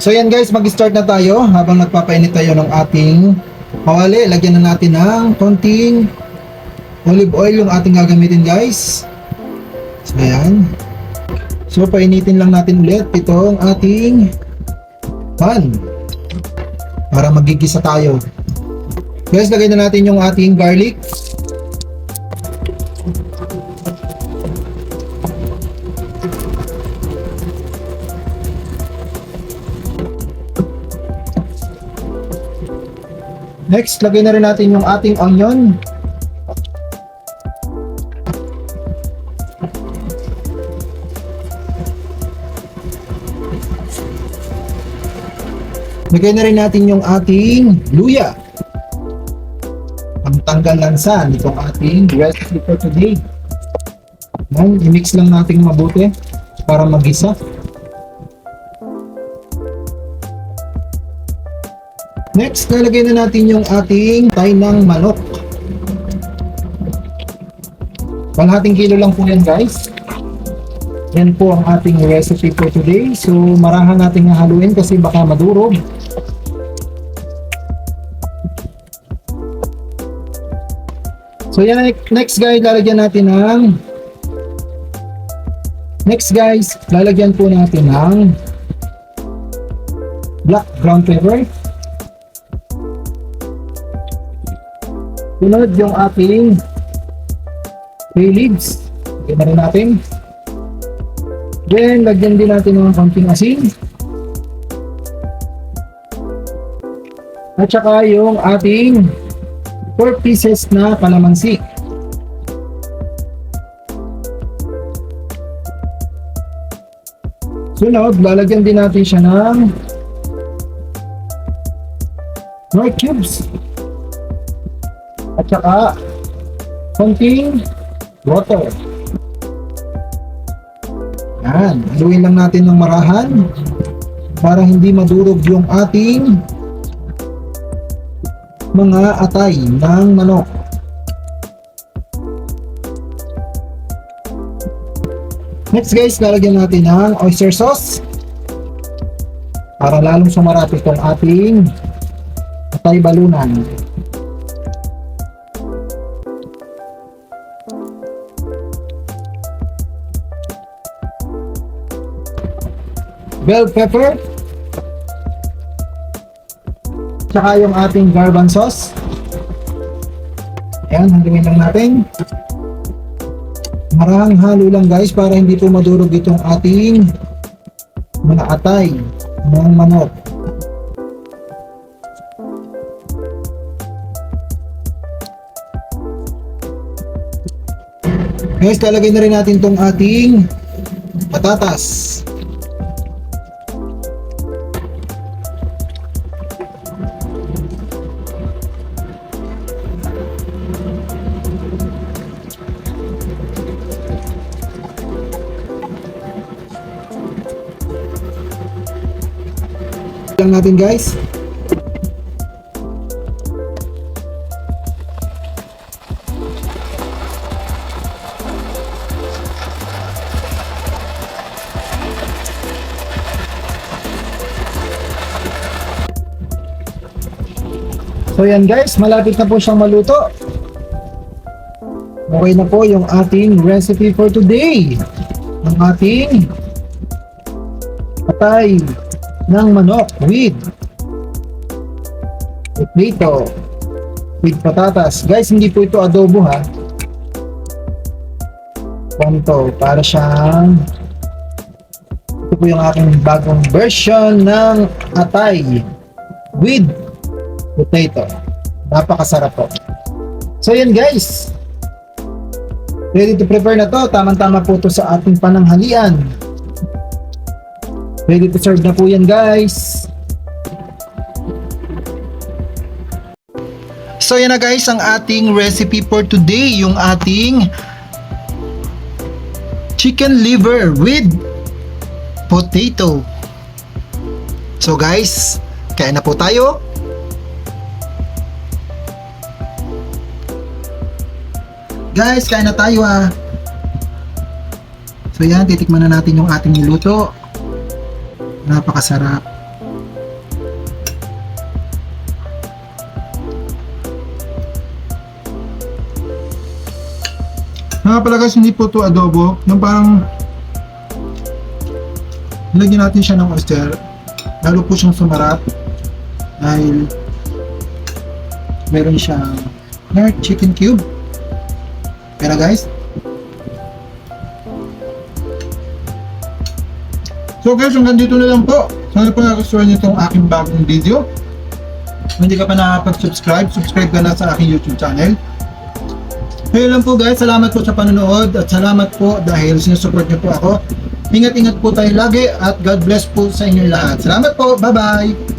So yan guys, mag-start na tayo. Habang nagpapainit tayo ng ating kawali, lagyan na natin ng konting olive oil yung ating gagamitin guys. So yan. So painitin lang natin ulit itong ating pan para magigisa tayo. Guys, lagay na natin yung ating garlic. Next, lagay na rin natin yung ating onion. Lagay na rin natin yung ating luya. Ang tanggal lansa nitong ating recipe for today. Yan, i-mix lang natin mabuti para magisa. Next, lalagay na natin yung ating thigh ng manok. Kalahating kilo lang po yan guys. Yan po ang ating recipe for today. So marahan natin haluin kasi baka madurog. So yan, next guys, lalagyan natin ng lalagyan po natin ng black ground pepper. Sunod yung ating bay leaves. Lagyan na rin natin. Then, lagyan din natin ng konting asin. At saka yung ating 4 pieces na kalamansi. Sunod, lalagyan din natin siya ng Knorr cubes. At saka konting water. Yan, haluin lang natin ng marahan para hindi madurog yung ating mga atay ng manok. Next guys, lalagyan natin ng oyster sauce para lalong sumarap itong ating atay balunan. Bell pepper, tsaka yung ating garbanzo sauce. Ayan, haluin lang natin. Marahang halo lang guys para hindi po madurog itong ating mga atay ng manok. Guys, lalagay na rin natin itong ating patatas. Lang natin guys. So yan guys, malapit na po siyang maluto. Okay na po yung ating recipe for today. Ang ating atay ng manok with potato with patatas. Guys, hindi po ito adobo ha. Ponto, para siyang ito po yung aking bagong version ng atay with potato. Napakasarap po. So yan guys, ready to prepare na to. Tamang-tama po to sa ating pananghalian. Ready to serve na po yan guys. So yan na guys ang ating recipe for today. Yung ating chicken liver with potato. So guys, kain na po tayo. Guys, kain na tayo ha. So yan, titikman na natin yung ating niluto. Napakasarap. Mga pala guys, hindi po to adobo. Yung parang nilagyan natin siya ng oyster. Lalo po siyang sumarap dahil meron siyang chicken cube. Pero guys, so guys, hanggang dito na lang po. Sana po nagustuhan niyo itong aking bagong video. Kung hindi ka pa nakapag-subscribe, subscribe ka na sa aking YouTube channel. Ngayon lang po guys, salamat po sa panonood at salamat po dahil sinusupport niyo po ako. Ingat-ingat po tayo lagi at God bless po sa inyo lahat. Salamat po, bye-bye!